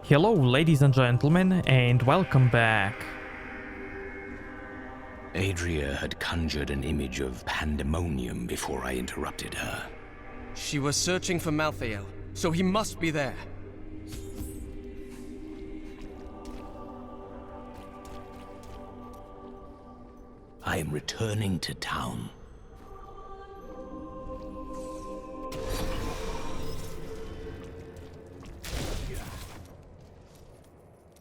Hello, ladies and gentlemen, and welcome back. Adria had conjured an image of pandemonium before I interrupted her. She was searching for Malthael, so he must be there. I am returning to town.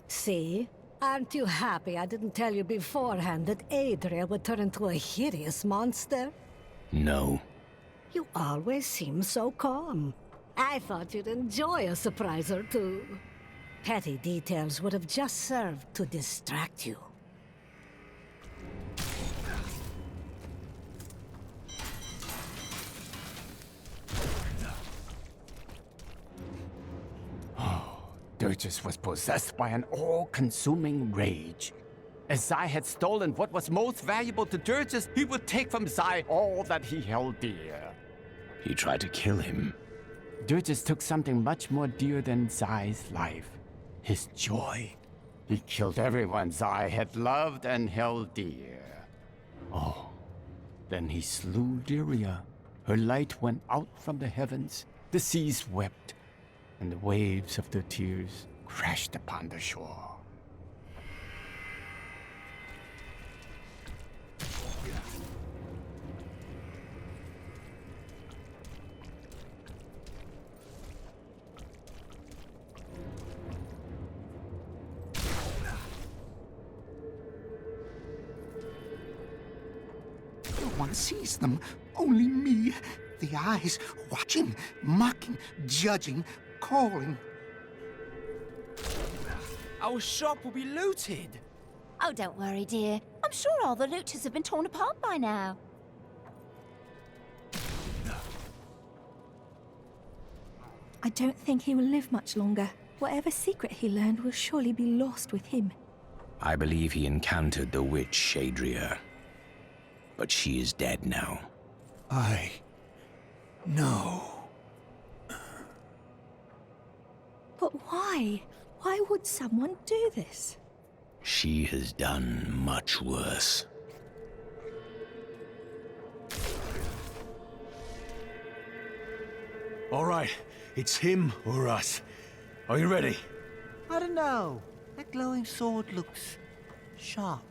See? Aren't you happy I didn't tell you beforehand that Adria would turn into a hideous monster? No. You always seem so calm. I thought you'd enjoy a surprise or two. Petty details would have just served to distract you. Dirges was possessed by an all-consuming rage. As Zai had stolen what was most valuable to Dirges, he would take from Zai all that he held dear. He tried to kill him. Dirges took something much more dear than Zai's life. His joy. He killed everyone Zai had loved and held dear. Oh, then he slew Lyria. Her light went out from the heavens. The seas wept, and the waves of their tears crashed upon the shore. No one sees them, only me. The eyes, watching, mocking, judging, calling. Our shop will be looted. Oh, don't worry, dear. I'm sure all the looters have been torn apart by now. I don't think he will live much longer. Whatever secret he learned will surely be lost with him. I believe he encountered the witch, Adria. But she is dead now. No. But why? Why would someone do this? She has done much worse. All right, it's him or us. Are you ready? I don't know. That glowing sword looks sharp.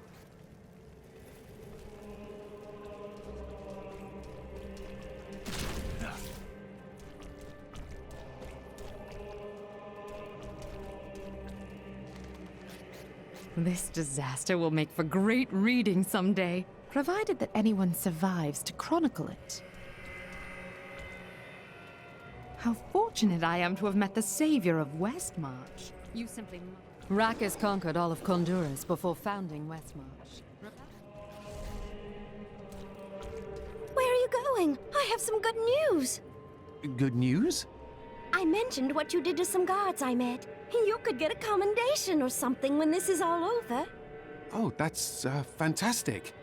This disaster will make for great reading someday, provided that anyone survives to chronicle it. How fortunate I am to have met the savior of Westmarch. You simply... Rhykker conquered all of Honduras before founding Westmarch. Where are you going? I have some good news. Good news? I mentioned what you did to some guards I met. You could get a commendation or something when this is all over. Oh, that's fantastic.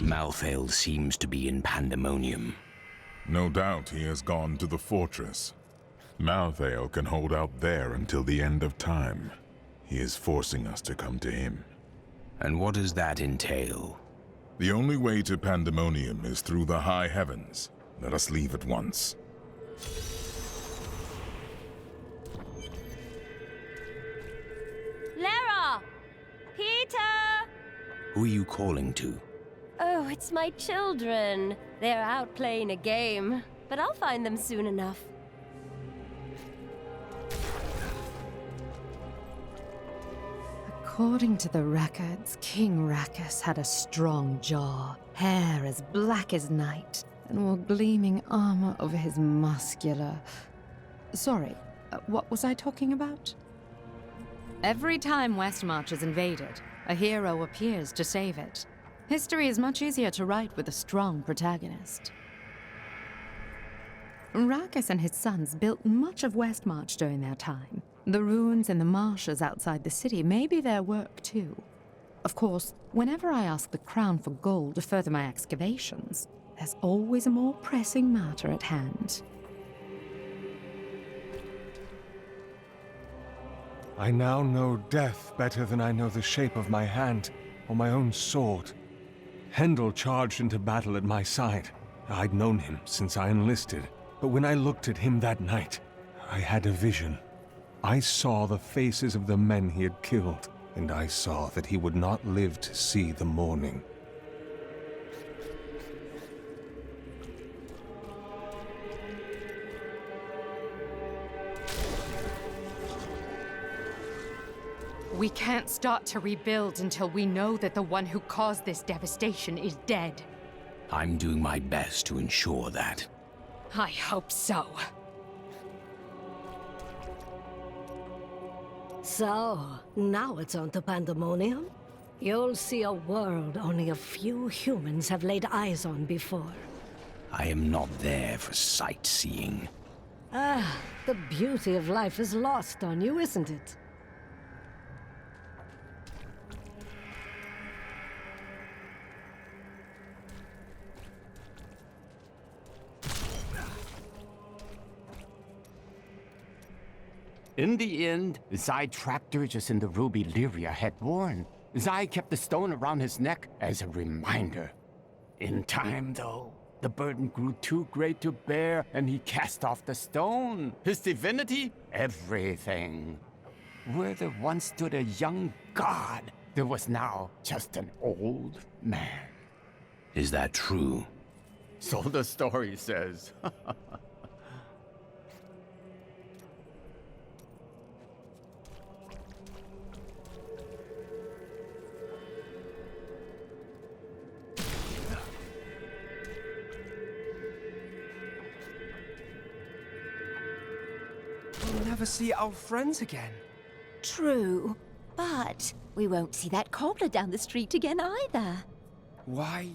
Malthael seems to be in pandemonium. No doubt he has gone to the fortress. Malthael can hold out there until the end of time. He is forcing us to come to him. And what does that entail? The only way to pandemonium is through the high heavens. Let us leave at once. Lara! Peter! Who are you calling to? Oh, it's my children. They're out playing a game, but I'll find them soon enough. According to the records, King Rackus had a strong jaw, hair as black as night, and wore gleaming armor over his muscular... Sorry, what was I talking about? Every time Westmarch is invaded, a hero appears to save it. History is much easier to write with a strong protagonist. Rakkus and his sons built much of Westmarch during their time. The ruins and the marshes outside the city may be their work too. Of course, whenever I ask the Crown for gold to further my excavations, there's always a more pressing matter at hand. I now know death better than I know the shape of my hand or my own sword. Hendel charged into battle at my side. I'd known him since I enlisted, but when I looked at him that night, I had a vision. I saw the faces of the men he had killed, and I saw that he would not live to see the morning. We can't start to rebuild until we know that the one who caused this devastation is dead. I'm doing my best to ensure that. I hope so. So, now it's on to pandemonium? You'll see a world only a few humans have laid eyes on before. I am not there for sightseeing. Ah, the beauty of life is lost on you, isn't it? In the end, Zai trapped her just in the ruby Lyria had worn. Zai kept the stone around his neck as a reminder. In time, though, the burden grew too great to bear, and he cast off the stone. His divinity? Everything. Where there once stood a young god, there was now just an old man. Is that true? So the story says. We'll never see our friends again. True, but we won't see that cobbler down the street again either. Why,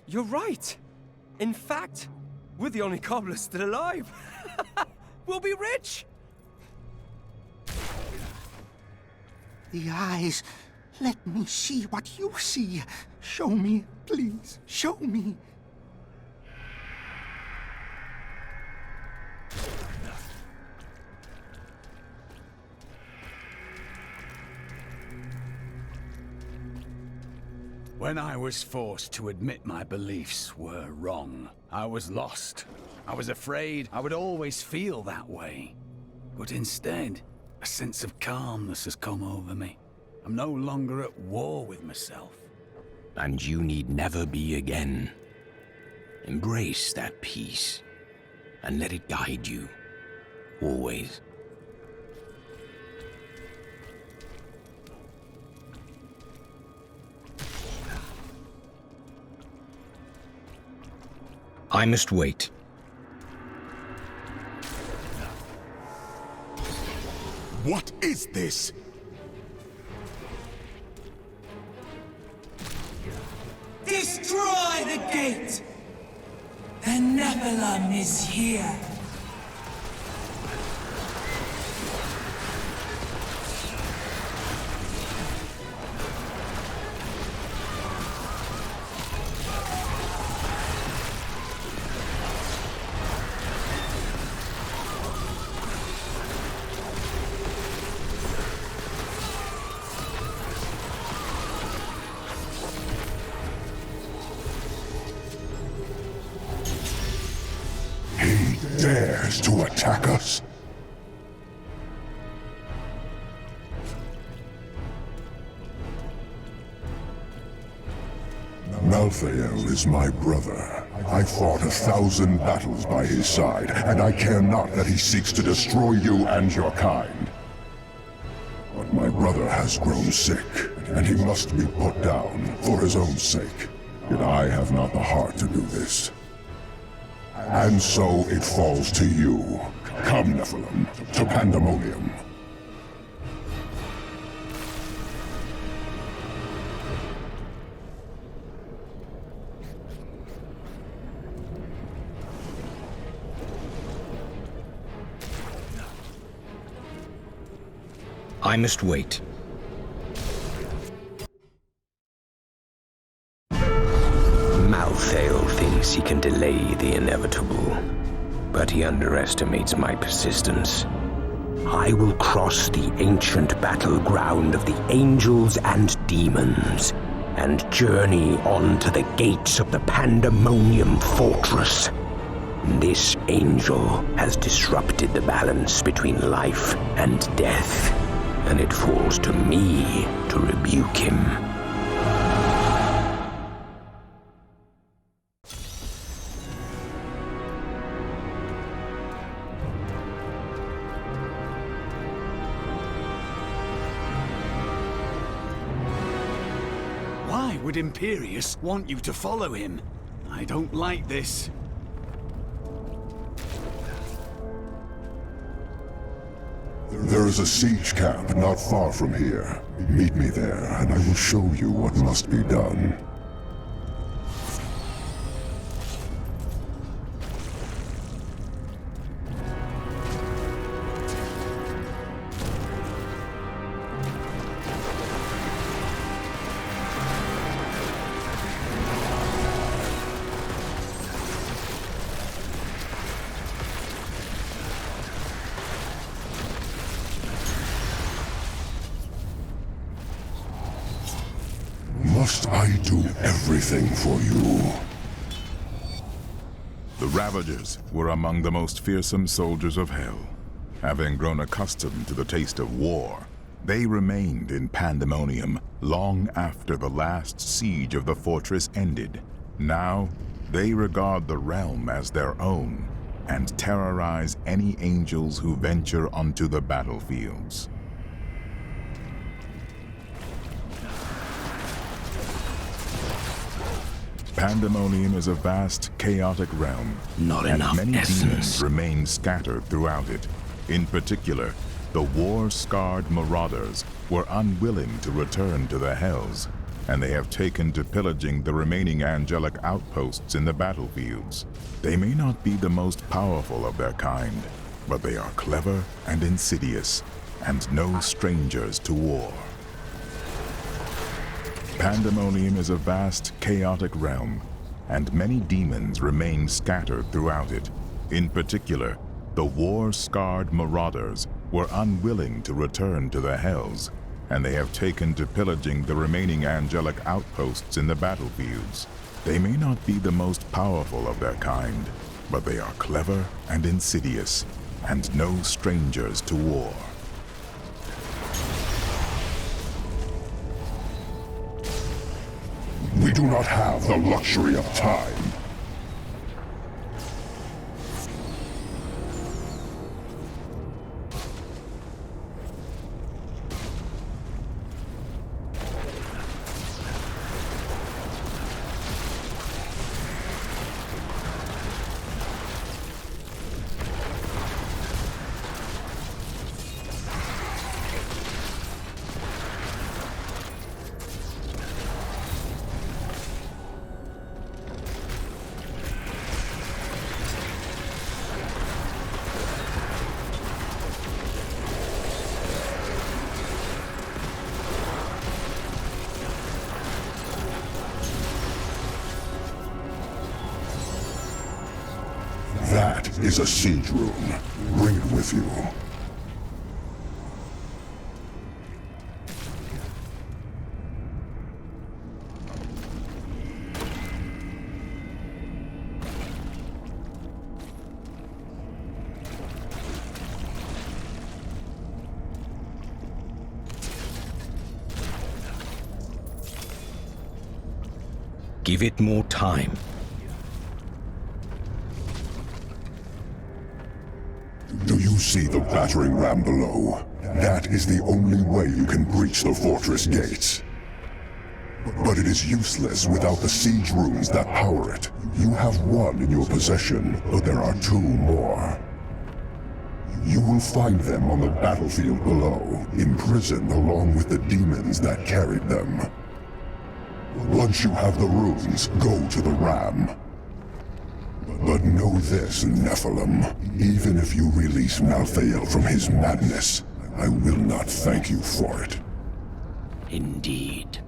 you're right. In fact, we're the only cobblers still alive. We'll be rich. The eyes. Let me see what you see. Show me, please. Show me. When I was forced to admit my beliefs were wrong, I was lost. I was afraid I would always feel that way. But instead, a sense of calmness has come over me. I'm no longer at war with myself. And you need never be again. Embrace that peace, and let it guide you. Always. I must wait. What is this? Destroy the gate! The Nephilim is here! Dares to attack us? Malthael is my brother. I fought 1,000 battles by his side, and I care not that he seeks to destroy you and your kind. But my brother has grown sick, and he must be put down for his own sake. Yet I have not the heart to do this. And so it falls to you. Come, Nephilim, to Pandemonium. I must wait. Malthael thinks he can delay the inevitable, but he underestimates my persistence. I will cross the ancient battleground of the angels and demons, and journey on to the gates of the Pandemonium Fortress. This angel has disrupted the balance between life and death, and it falls to me to rebuke him. Why would Imperius want you to follow him? I don't like this. There is a siege camp not far from here. Meet me there, and I will show you what must be done. Must I do everything for you? The Ravagers were among the most fearsome soldiers of Hell. Having grown accustomed to the taste of war, they remained in Pandemonium long after the last siege of the fortress ended. Now, they regard the realm as their own and terrorize any angels who venture onto the battlefields. Pandemonium is a vast, chaotic realm, and many demons remain scattered throughout it. In particular, the war-scarred marauders were unwilling to return to the Hells, and they have taken to pillaging the remaining angelic outposts in the battlefields. They may not be the most powerful of their kind, but they are clever and insidious, and no strangers to war. Pandemonium is a vast, chaotic realm, and many demons remain scattered throughout it. In particular, the war-scarred marauders were unwilling to return to the Hells, and they have taken to pillaging the remaining angelic outposts in the battlefields. They may not be the most powerful of their kind, but they are clever and insidious, and no strangers to war. We do not have the luxury of time. That is a siege room. Bring it with you. Give it more time. Do you see the battering ram below? That is the only way you can breach the fortress gates. But it is useless without the siege rooms that power it. You have one in your possession, but there are two more. You will find them on the battlefield below, imprisoned along with the demons that carried them. Once you have the runes, go to the ram. But know this, Nephilim. Even if you release Malthael from his madness, I will not thank you for it. Indeed.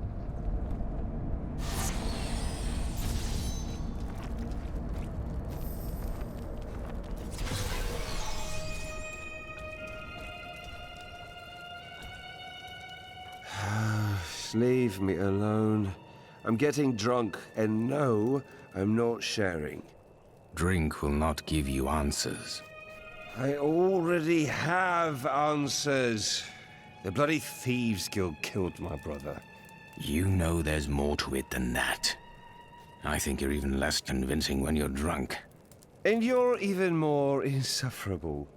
Leave me alone. I'm getting drunk, and no, I'm not sharing. Drink will not give you answers. I already have answers. The bloody Thieves Guild killed my brother. You know there's more to it than that. I think you're even less convincing when you're drunk. And you're even more insufferable.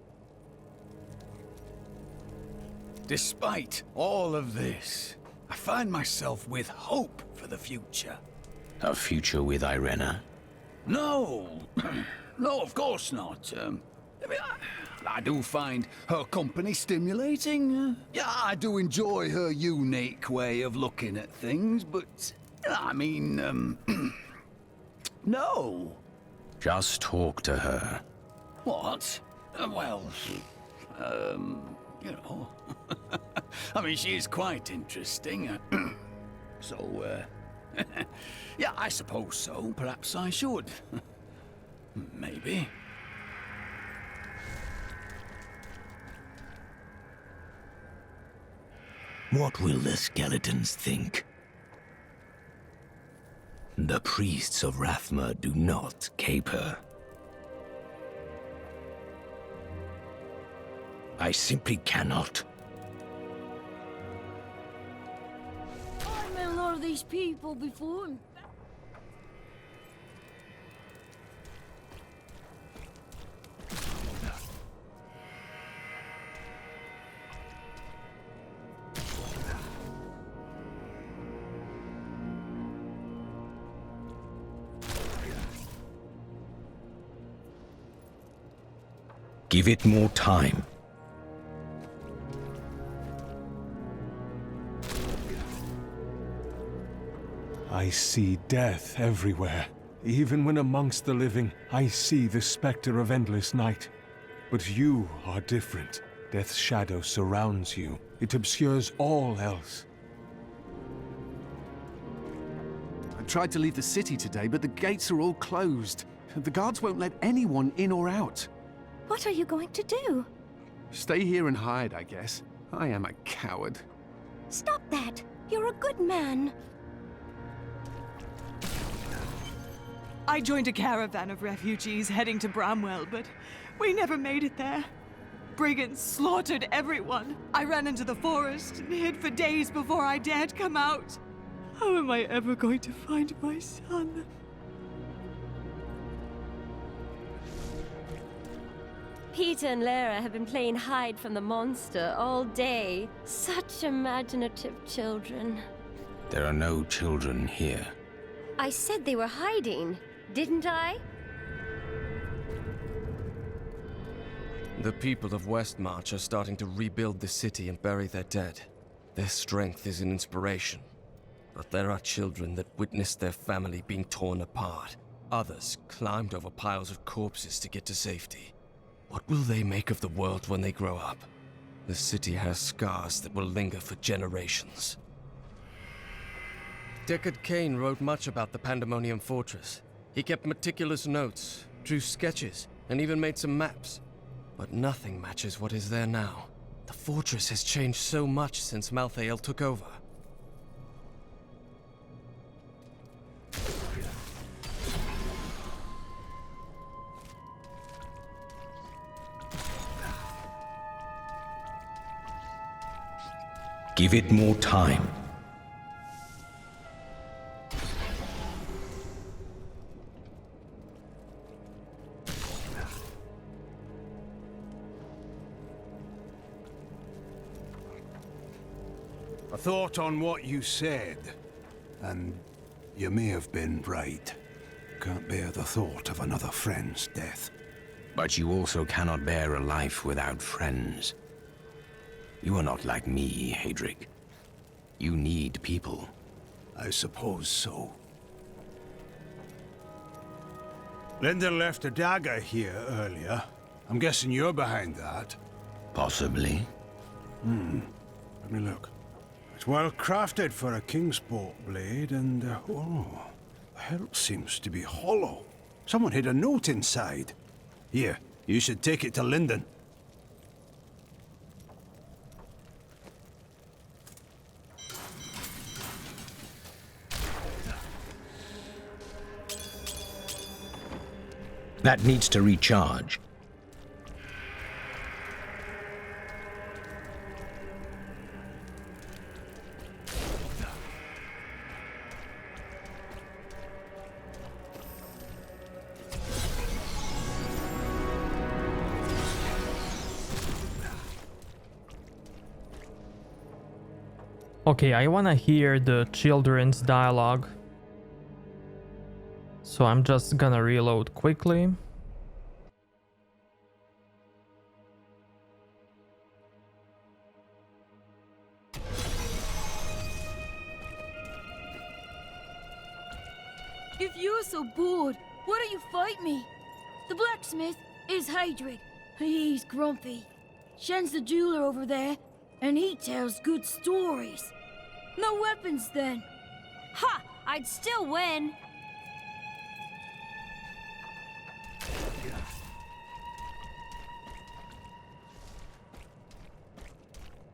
Despite all of this, I find myself with hope for the future. A future with Irena? No! No, of course not. I do find her company stimulating. Yeah, I do enjoy her unique way of looking at things, but... I mean, no. Just talk to her. What? Well, you know... I mean, she is quite interesting. So, yeah, I suppose so. Perhaps I should. Maybe. What will the skeletons think? The priests of Rathma do not caper. I simply cannot. I met a lot of these people before. Give it more time. I see death everywhere. Even when amongst the living, I see the specter of endless night. But you are different. Death's shadow surrounds you. It obscures all else. I tried to leave the city today, but the gates are all closed. The guards won't let anyone in or out. What are you going to do? Stay here and hide, I guess. I am a coward. Stop that! You're a good man. I joined a caravan of refugees heading to Bramwell, but we never made it there. Brigands slaughtered everyone. I ran into the forest and hid for days before I dared come out. How am I ever going to find my son? Peter and Lara have been playing hide from the monster all day. Such imaginative children. There are no children here. I said they were hiding, didn't I? The people of Westmarch are starting to rebuild the city and bury their dead. Their strength is an inspiration. But there are children that witnessed their family being torn apart. Others climbed over piles of corpses to get to safety. What will they make of the world when they grow up? The city has scars that will linger for generations. Deckard Cain wrote much about the Pandemonium Fortress. He kept meticulous notes, drew sketches, and even made some maps. But nothing matches what is there now. The fortress has changed so much since Malthael took over. Give it more time. I thought on what you said, and you may have been right. Can't bear the thought of another friend's death. But you also cannot bear a life without friends. You are not like me, Hadrick. You need people. I suppose so. Linda left a dagger here earlier. I'm guessing you're behind that. Possibly. Let me look. It's well crafted for a kingsport blade, and oh, the hilt seems to be hollow. Someone hid a note inside. Here, you should take it to Linden. That needs to recharge. Okay, I wanna hear the children's dialogue. So I'm just gonna reload quickly. If you're so bored, why don't you fight me? The blacksmith is Hadric. He's grumpy. Shen's the jeweler over there, and he tells good stories. No weapons then. Ha! I'd still win.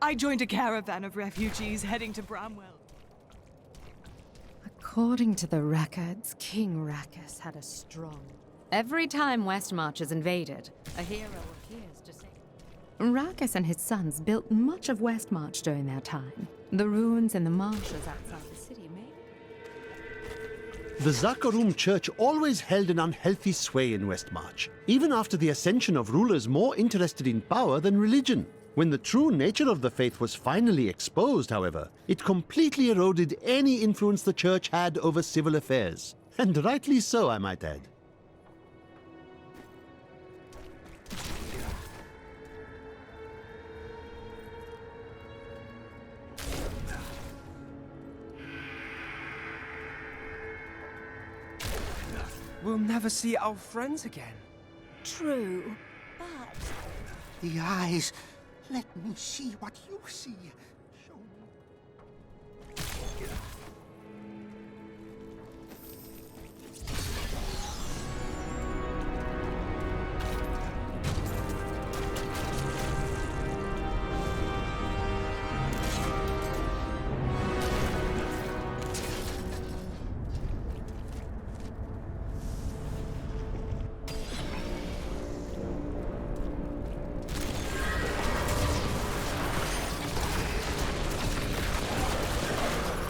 I joined a caravan of refugees heading to Bramwell. According to the records, King Rackus had a strong... Every time Westmarch is invaded, a hero appears to save... Rackus and his sons built much of Westmarch during their time. The ruins in the marshes outside the city may... The Zakarum Church always held an unhealthy sway in Westmarch, even after the ascension of rulers more interested in power than religion. When the true nature of the faith was finally exposed, however, it completely eroded any influence the church had over civil affairs. And rightly so, I might add. We'll never see our friends again. True, but... The eyes. Let me see what you see.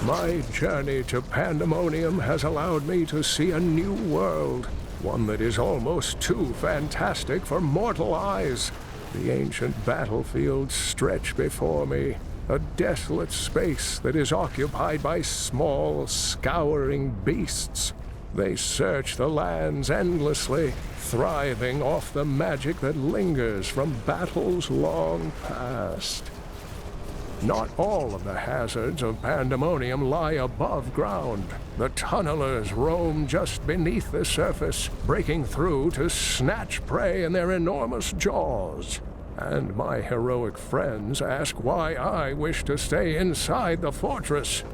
My journey to Pandemonium has allowed me to see a new world, one that is almost too fantastic for mortal eyes. The ancient battlefields stretch before me, a desolate space that is occupied by small, scouring beasts. They search the lands endlessly, thriving off the magic that lingers from battles long past. Not all of the hazards of Pandemonium lie above ground. The tunnelers roam just beneath the surface, breaking through to snatch prey in their enormous jaws. And my heroic friends ask why I wish to stay inside the fortress.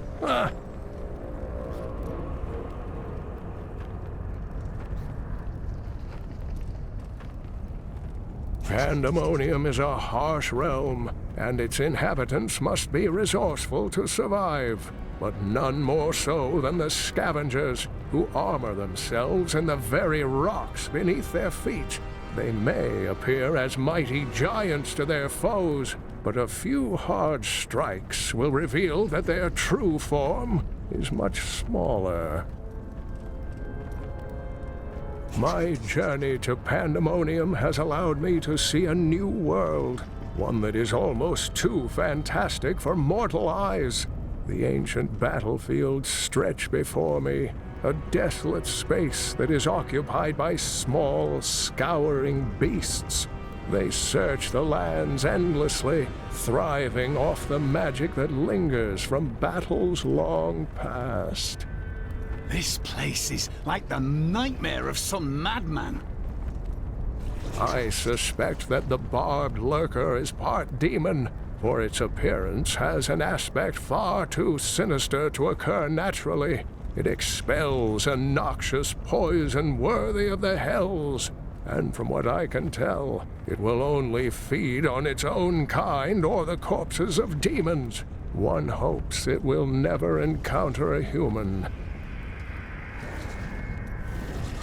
Pandemonium is a harsh realm, and its inhabitants must be resourceful to survive, but none more so than the scavengers, who armor themselves in the very rocks beneath their feet. They may appear as mighty giants to their foes, but a few hard strikes will reveal that their true form is much smaller. My journey to Pandemonium has allowed me to see a new world, one that is almost too fantastic for mortal eyes. The ancient battlefields stretch before me, a desolate space that is occupied by small, scouring beasts. They search the lands endlessly, thriving off the magic that lingers from battles long past. This place is like the nightmare of some madman. I suspect that the barbed lurker is part demon, for its appearance has an aspect far too sinister to occur naturally. It expels a noxious poison worthy of the hells, and from what I can tell, it will only feed on its own kind or the corpses of demons. One hopes it will never encounter a human.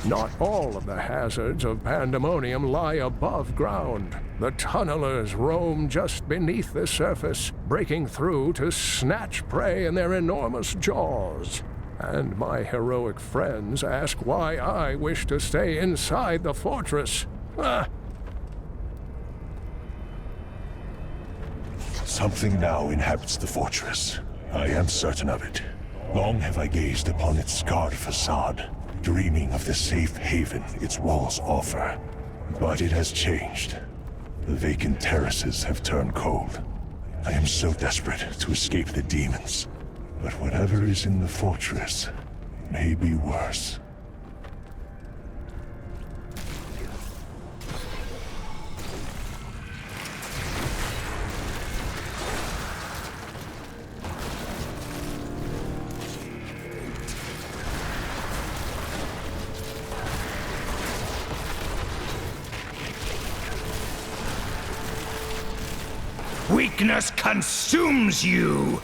Not all of the hazards of Pandemonium lie above ground. The tunnelers roam just beneath the surface, breaking through to snatch prey in their enormous jaws. And my heroic friends ask why I wish to stay inside the fortress. Something now inhabits the fortress. I am certain of it. Long have I gazed upon its scarred facade, dreaming of the safe haven its walls offer. But it has changed. The vacant terraces have turned cold. I am so desperate to escape the demons. But whatever is in the fortress may be worse. Weakness consumes you!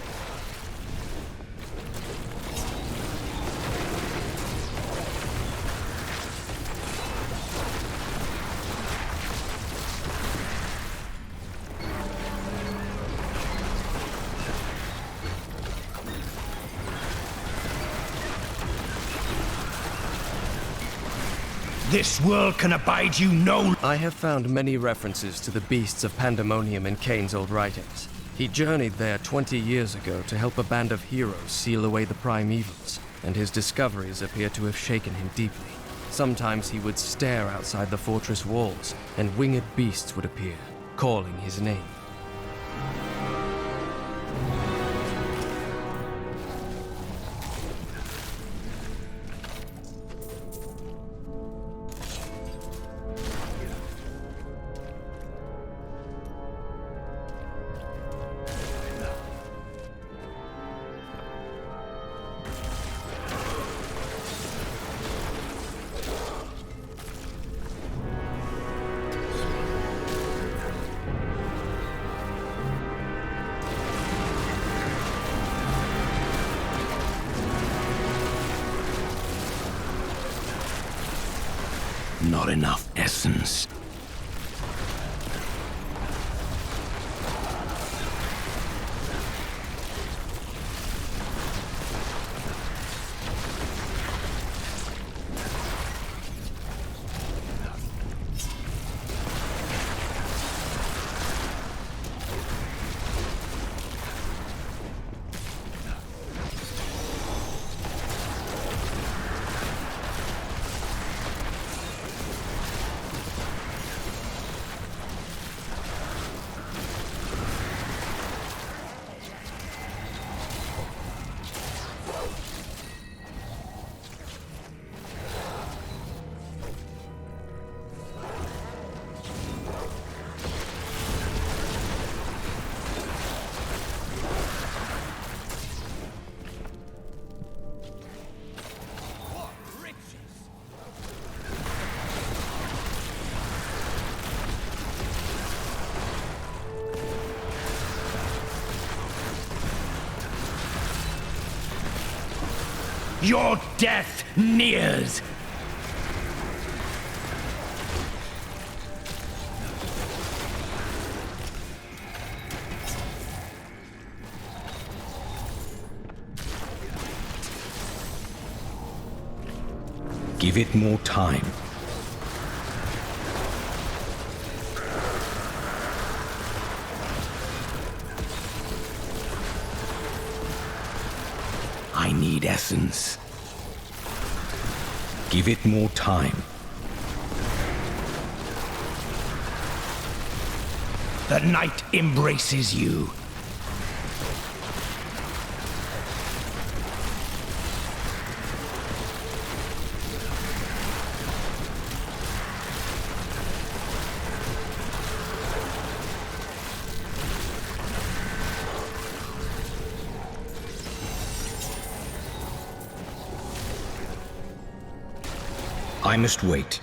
This world can abide you no... I have found many references to the beasts of Pandemonium in Kane's old writings. He journeyed there 20 years ago to help a band of heroes seal away the prime evils, and his discoveries appear to have shaken him deeply. Sometimes he would stare outside the fortress walls, and winged beasts would appear, calling his name. Not enough essence. Your death nears! Give it more time. I need essence. Give it more time. The night embraces you. I must wait.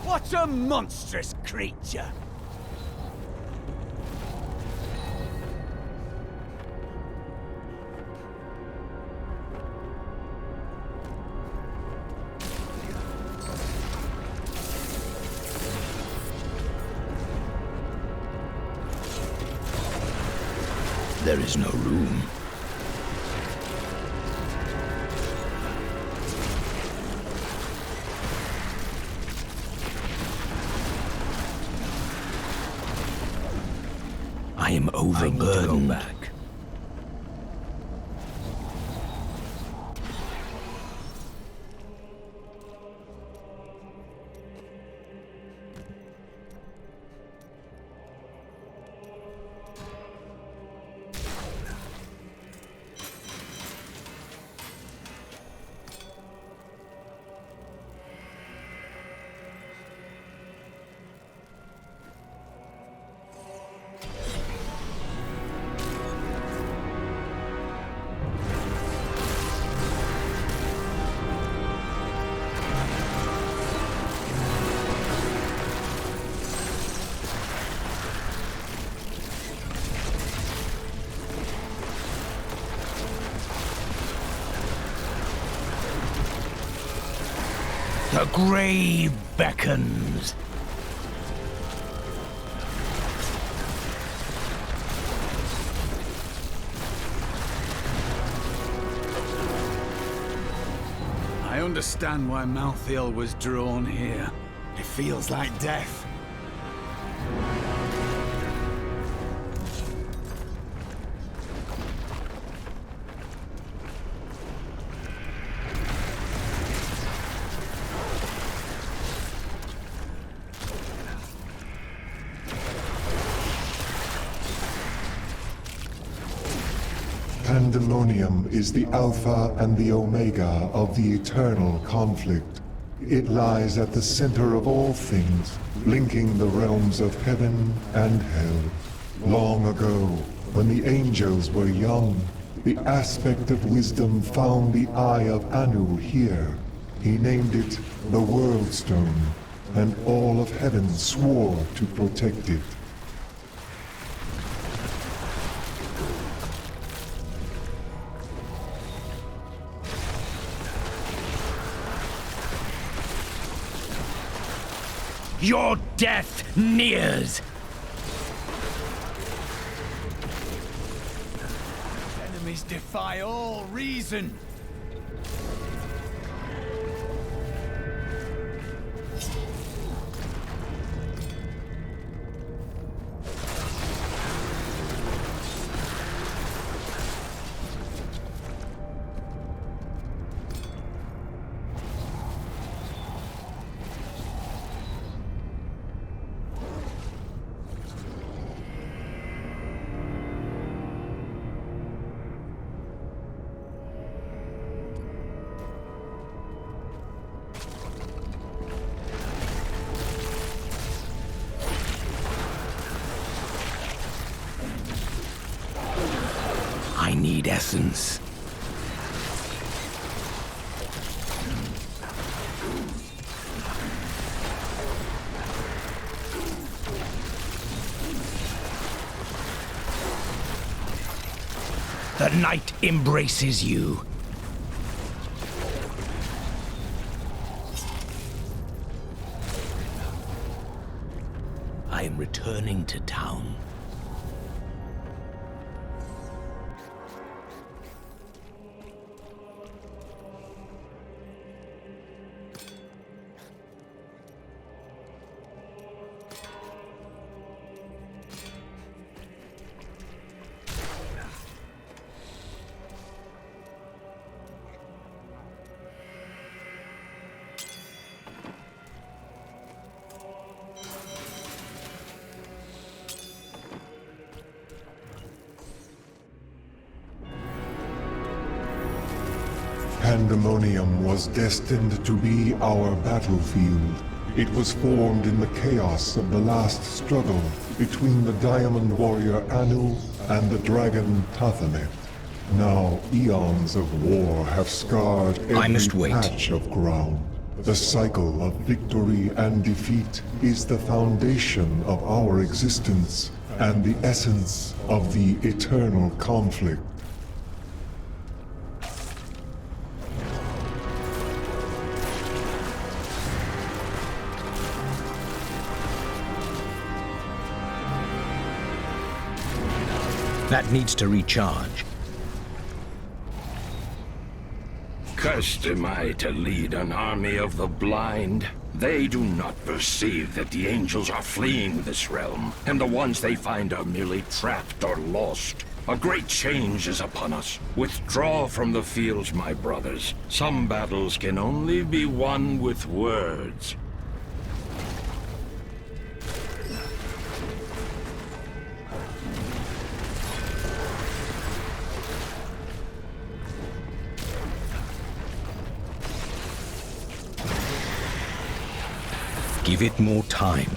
What a monstrous creature! There is no room. I am overburdened. Back. The grave beckons. I understand why Malthael was drawn here. It feels like death. Pandemonium is the Alpha and the Omega of the eternal conflict. It lies at the center of all things, linking the realms of heaven and hell. Long ago, when the angels were young, the aspect of wisdom found the eye of Anu here. He named it the World Stone, and all of heaven swore to protect it. Your death nears! Enemies defy all reason! I need essence. The night embraces you. I am returning to town. Pandemonium was destined to be our battlefield. It was formed in the chaos of the last struggle between the Diamond Warrior Anu and the Dragon Tathamet. Now, eons of war have scarred every patch of ground. The cycle of victory and defeat is the foundation of our existence and the essence of the eternal conflict. That needs to recharge. Cursed am I to lead an army of the blind. They do not perceive that the angels are fleeing this realm, and the ones they find are merely trapped or lost. A great change is upon us. Withdraw from the fields, my brothers. Some battles can only be won with words. Give it more time.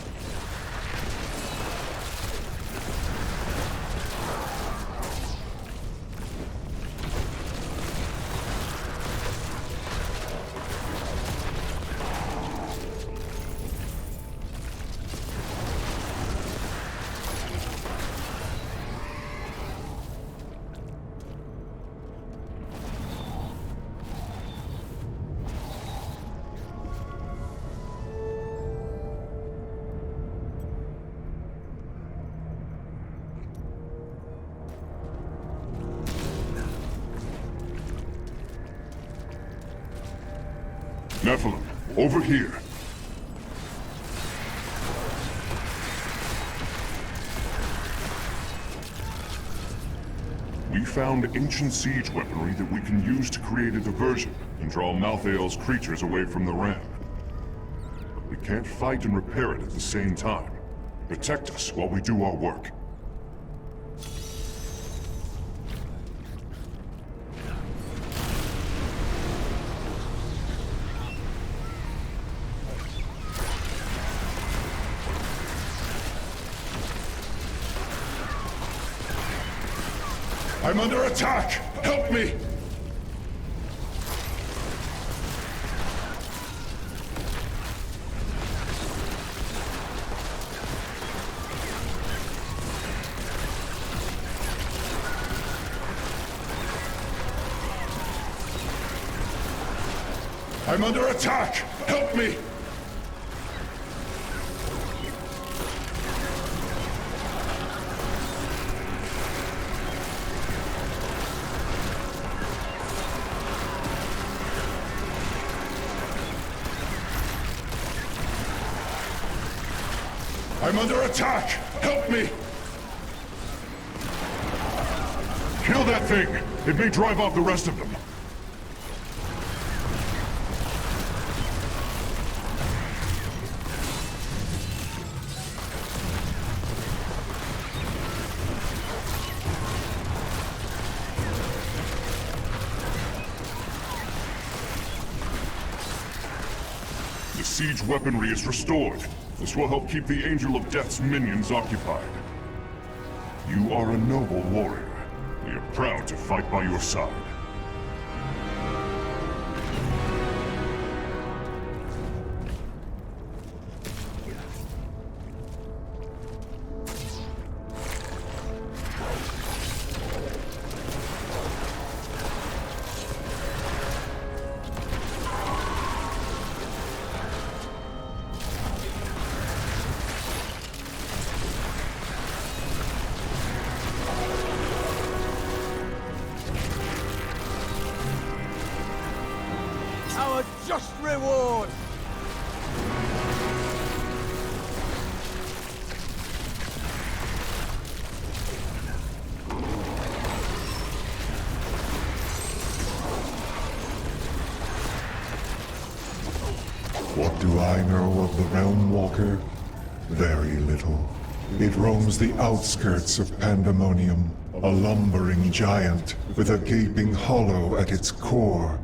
Nephilim, over here. We found ancient siege weaponry that we can use to create a diversion and draw Malthael's creatures away from the ram. But we can't fight and repair it at the same time. Protect us while we do our work. I'm under attack! Help me! I'm under attack! Help me! I'm under attack! Help me! Kill that thing! It may drive off the rest of them. The siege weaponry is restored. This will help keep the Angel of Death's minions occupied. You are a noble warrior. We are proud to fight by your side. Just reward! What do I know of the Realm Walker? Very little. It roams the outskirts of Pandemonium, a lumbering giant with a gaping hollow at its core.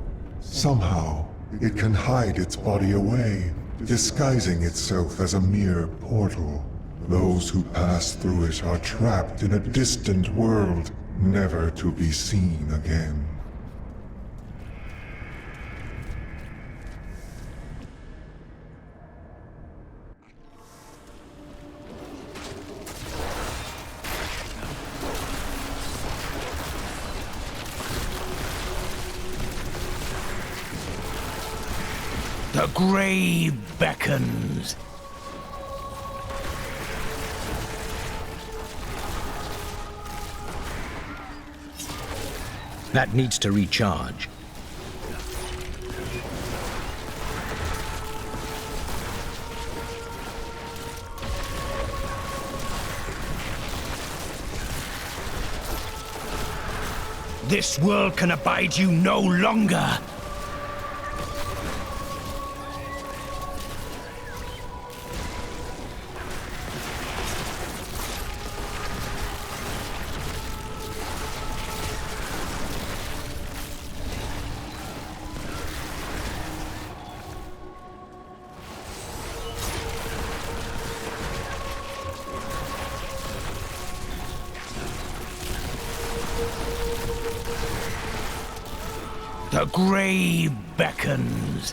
Somehow, it can hide its body away, disguising itself as a mere portal. Those who pass through it are trapped in a distant world, never to be seen again. The grave beckons. That needs to recharge. This world can abide you no longer. The grave beckons.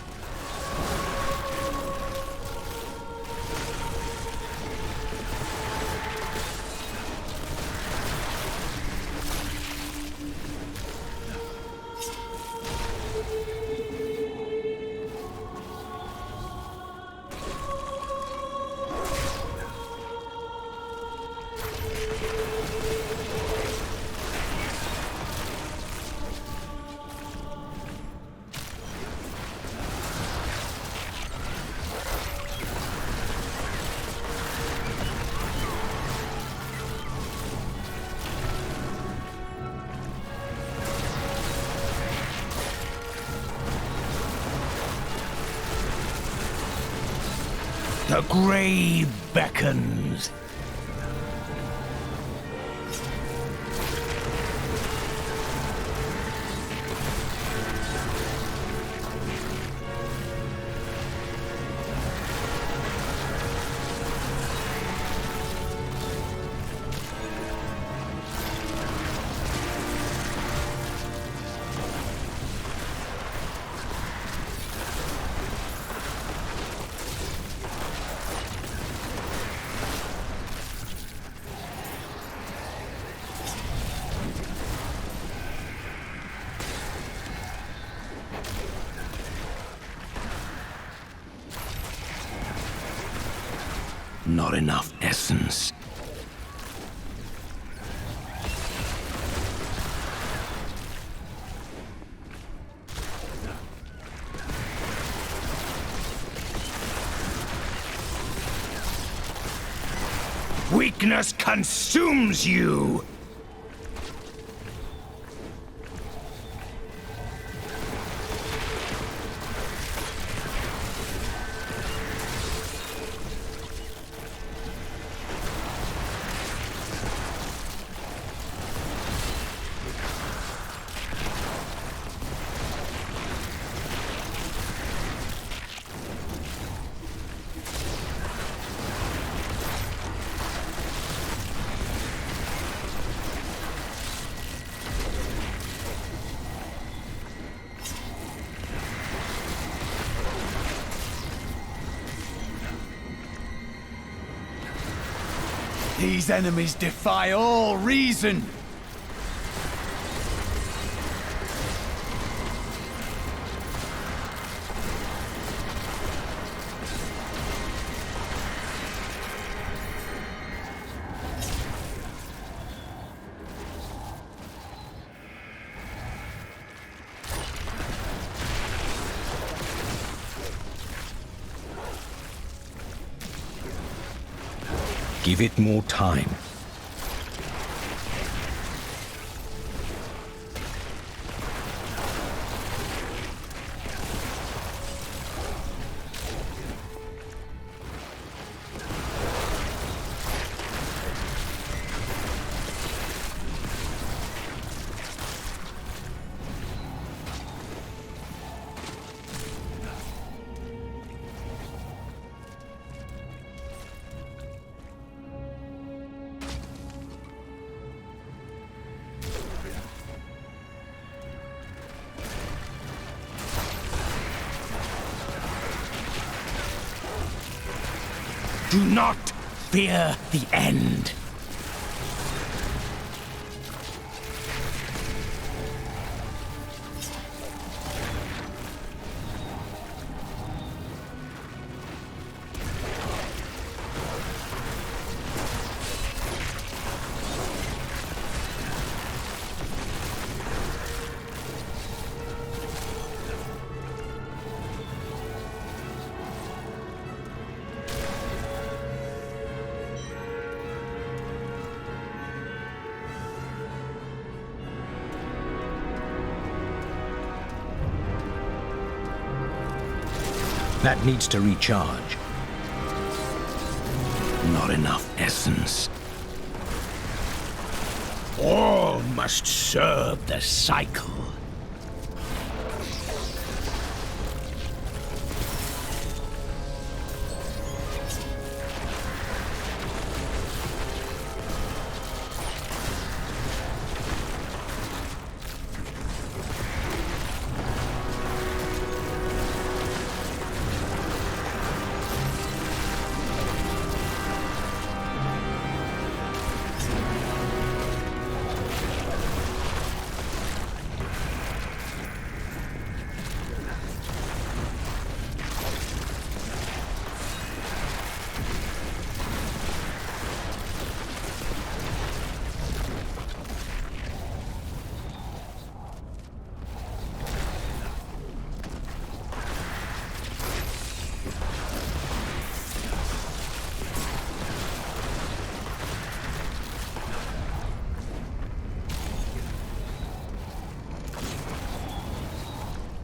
The grave beckons. Not enough essence. Weakness consumes you! These enemies defy all reason! Give it more time. Do not fear the end. That needs to recharge. Not enough essence. All must serve the cycle.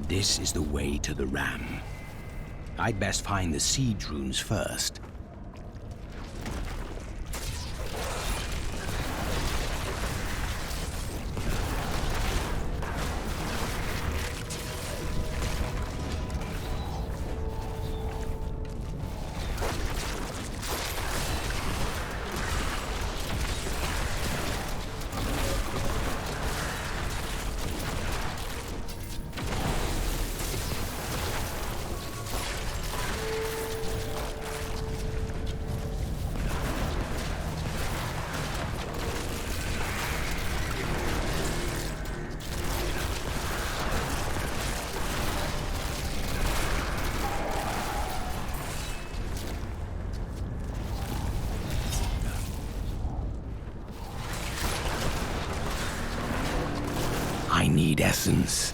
This is the way to the ram. I'd best find the siege runes first. I need essence.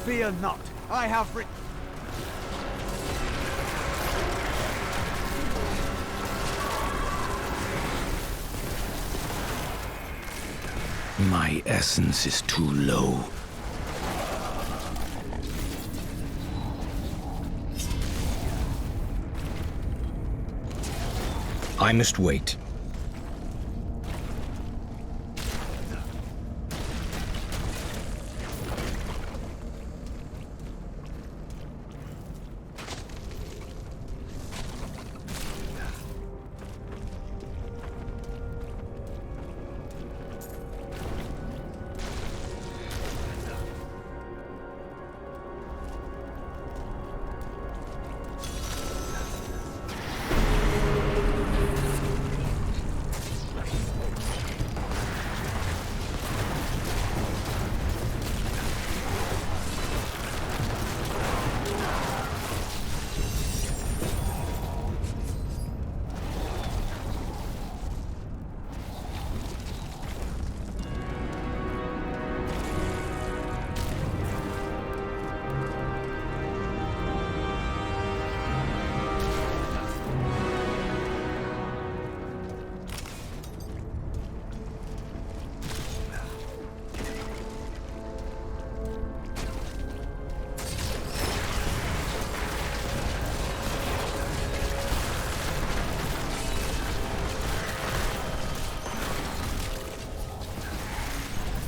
Fear not, I have My essence is too low. I must wait.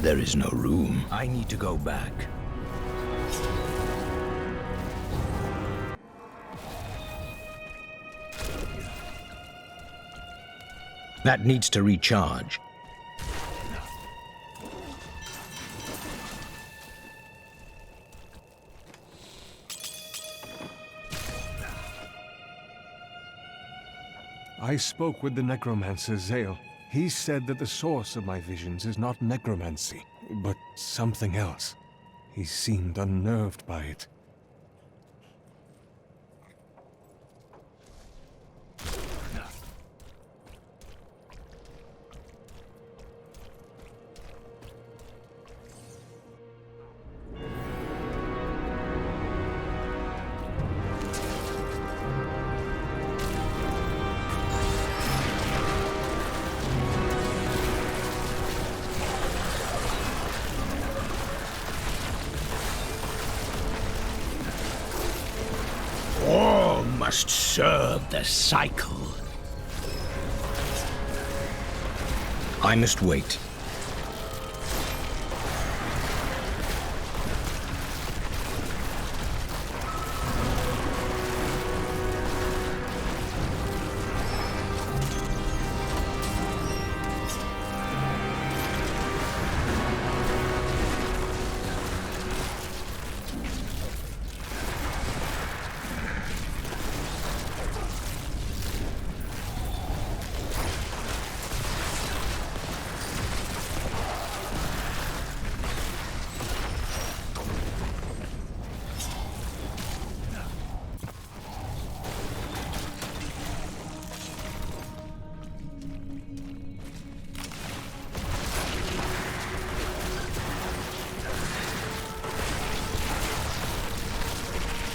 There is no room. I need to go back. That needs to recharge. I spoke with the Necromancer, Zale. He said that the source of my visions is not necromancy, but something else. He seemed unnerved by it. All must serve the cycle. I must wait.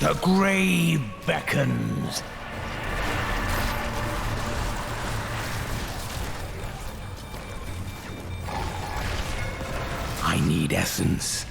The grave beckons. I need essence.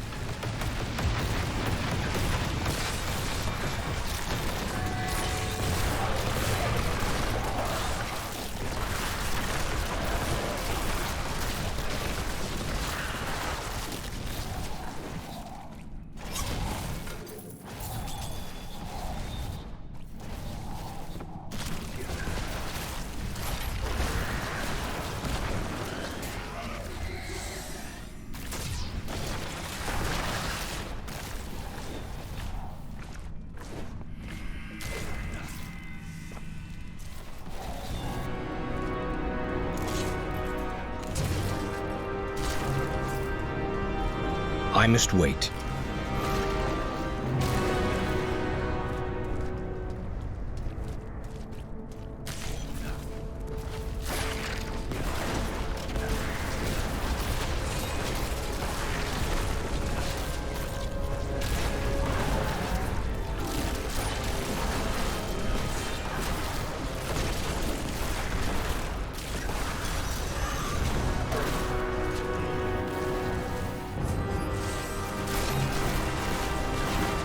I must wait.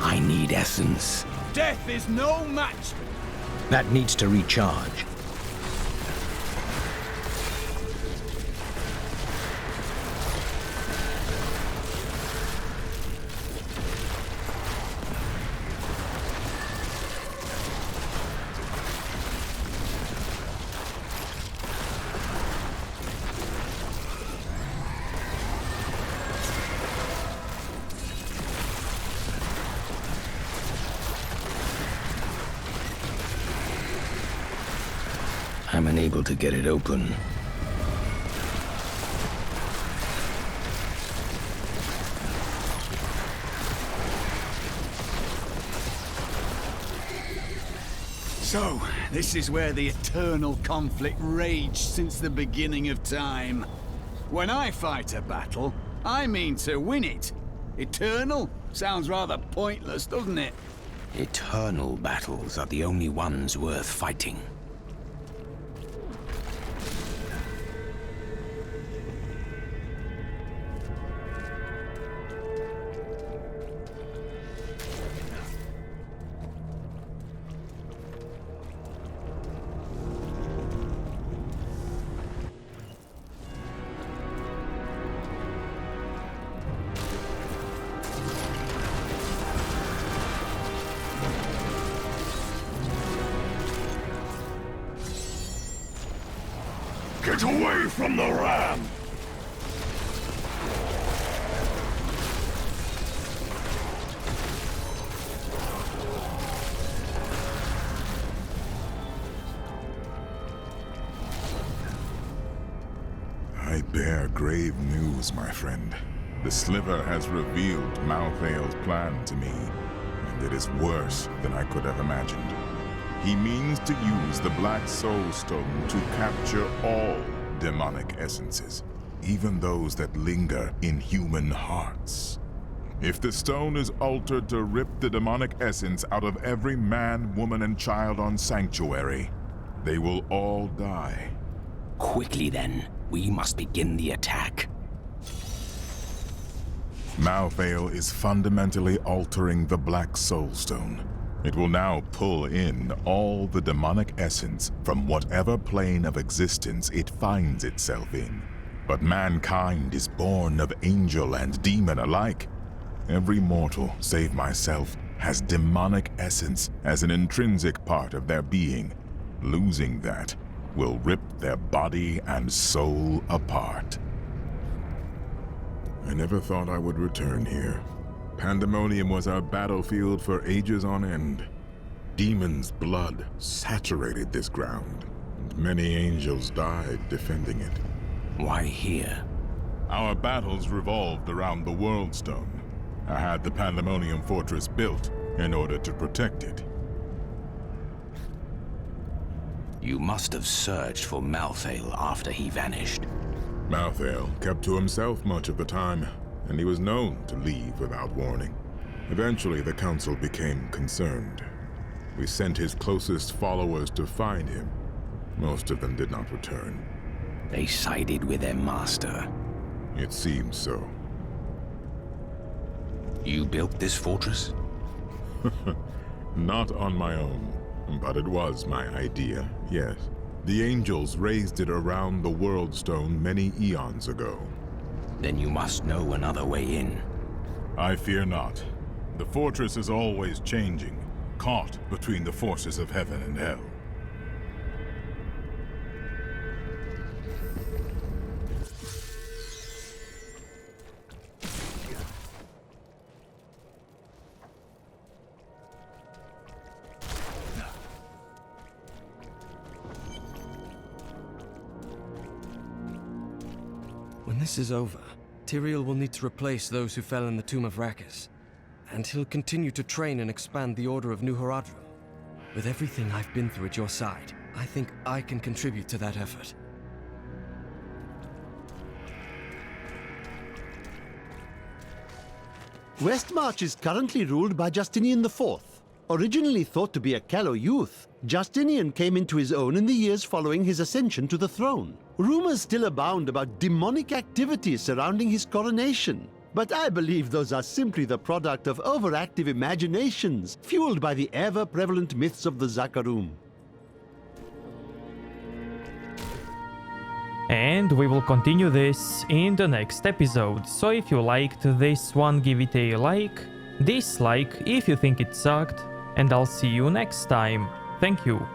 I need essence. Death is no match. That needs to recharge. I'm unable to get it open. So, this is where the eternal conflict raged since the beginning of time. When I fight a battle, I mean to win it. Eternal? Sounds rather pointless, doesn't it? Eternal battles are the only ones worth fighting. Get away from the ram! I bear grave news, my friend. The Sliver has revealed Malthael's plan to me, and it is worse than I could have imagined. He means to use the Black Soul Stone to capture all demonic essences, even those that linger in human hearts. If the stone is altered to rip the demonic essence out of every man, woman, and child on Sanctuary, they will all die. Quickly then, we must begin the attack. Malthael is fundamentally altering the Black Soul Stone. It will now pull in all the demonic essence from whatever plane of existence it finds itself in. But mankind is born of angel and demon alike. Every mortal, save myself, has demonic essence as an intrinsic part of their being. Losing that will rip their body and soul apart. I never thought I would return here. Pandemonium was our battlefield for ages on end. Demons' blood saturated this ground, and many angels died defending it. Why here? Our battles revolved around the World Stone. I had the Pandemonium Fortress built in order to protect it. You must have searched for Malthael after he vanished. Malthael kept to himself much of the time, and he was known to leave without warning. Eventually, the Council became concerned. We sent his closest followers to find him. Most of them did not return. They sided with their master. It seems so. You built this fortress? Not on my own. But it was my idea, yes. The angels raised it around the World Stone many eons ago. Then you must know another way in. I fear not. The fortress is always changing, caught between the forces of heaven and hell. When this is over, Tyrael will need to replace those who fell in the tomb of Rhykker, and he'll continue to train and expand the Order of New Horadrim. With everything I've been through at your side, I think I can contribute to that effort. Westmarch is currently ruled by Justinian IV. Originally thought to be a callow youth, Justinian came into his own in the years following his ascension to the throne. Rumors still abound about demonic activities surrounding his coronation, but I believe those are simply the product of overactive imaginations, fueled by the ever-prevalent myths of the Zakarum. And we will continue this in the next episode, so if you liked this one, give it a like, dislike if you think it sucked, and I'll see you next time. Thank you.